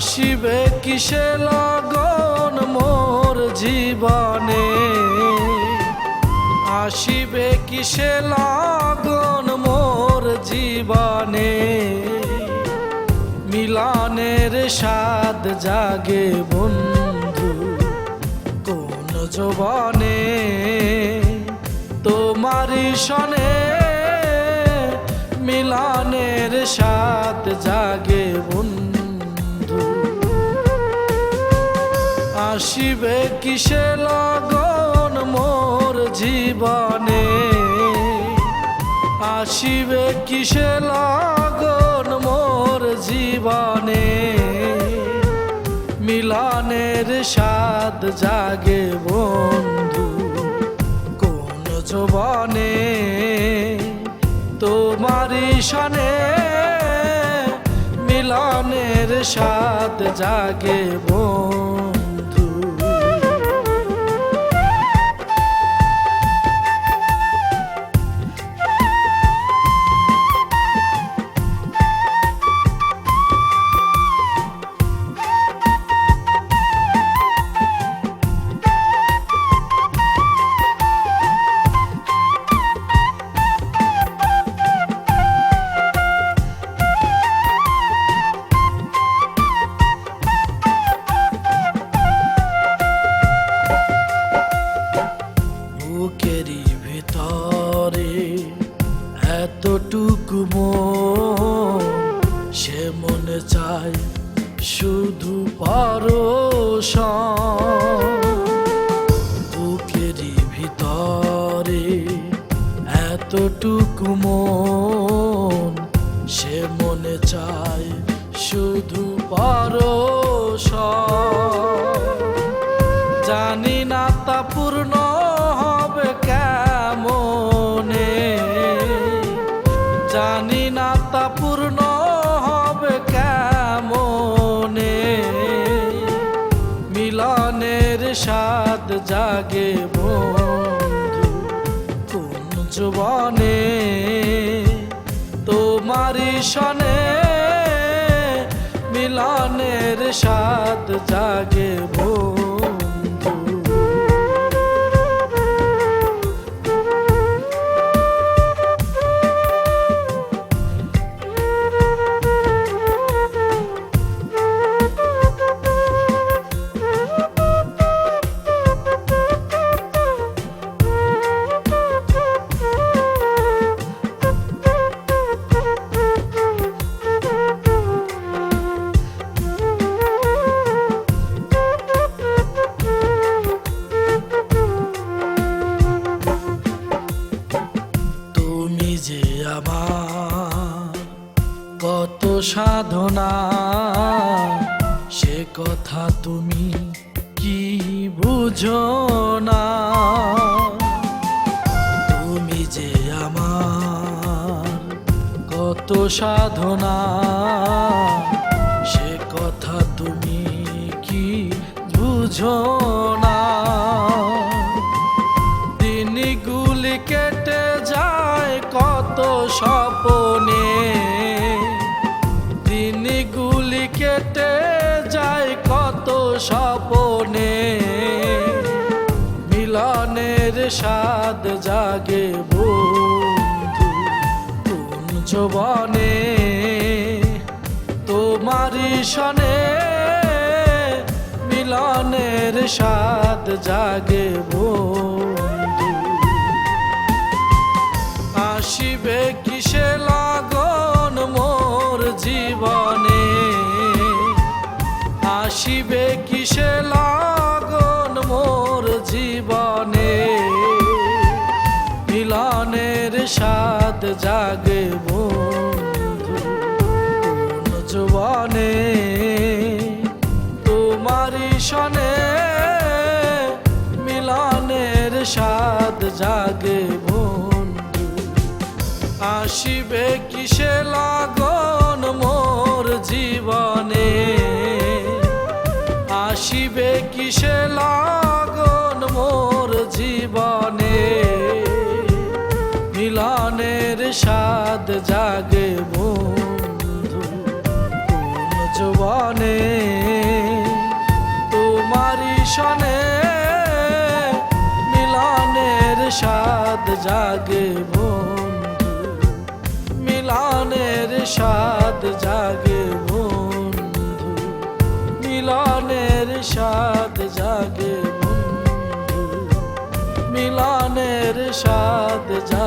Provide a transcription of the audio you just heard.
আসিবে কিসে লগন মোর জীবনে, আসিবে কিসে লগন মোর জীবনে। মিলনের স্বাদ জাগে বন্ধু কোন যৌবনে, তোমারি সনে মিলনের স্বাদ জাগে বন্ধু। আসিবে কিসে লগন মোর জীবনে, আসিবে কিসে লগন মোর জীবনে। মিলনের স্বাদ জাগে বন্ধু কোন যৌবনে, তোমারি সনে মিলনের স্বাদ জাগে বন্ধু। বুকেরই ভিতরে এতটুকু মন, সে মনে চায় শুধু পরশন। বুকেরই ভিতরে এতটুকু মন, সে মনে চায় শুধু পরশন। জানি না তা পূর্ণ হবে কেমনে, জানি না তা পূর্ণ হবে কেমনে। মিলনের স্বাদ জাগে বন্ধু কোন যৌবনে, তোমারি সনে মিলনের স্বাদ জাগে বন্ধু। তুমি যে আমার কত সাধনা, সে কথা তুমি কি বুঝো না। তুমি যে আমার কত সাধনা, সে কথা তুমি কি বুঝো না। দিনগুলি কেটে যায় কত স্বপনে, দিনগুলি কেটে যায় কত স্বপনে। মিলনের স্বাদ জাগে বন্ধু কোন যৌবনে, তোমারি সনে মিলনের স্বাদ জাগে বন্ধু। আসিবে কিসে লগন মোর জীবনে, আসিবে কিসে লগন মোর জীবনে। মিলনের স্বাদ জাগে বন্ধু কোন যৌবনে, তোমারি সনে মিলনের স্বাদ জাগে বন্ধু। আসিবে কিসে লগন মোর জীবনে, আসিবে কিসে লগন মোর জীবনে। মিলনের স্বাদ জাগে বন্ধু কোন যৌবনে। জাগে বন্ধু, মিলনের স্বাদ জাগে বন্ধু, মিলনের স্বাদ জাগে বন্ধু, মিলনের স্বাদ জাগে।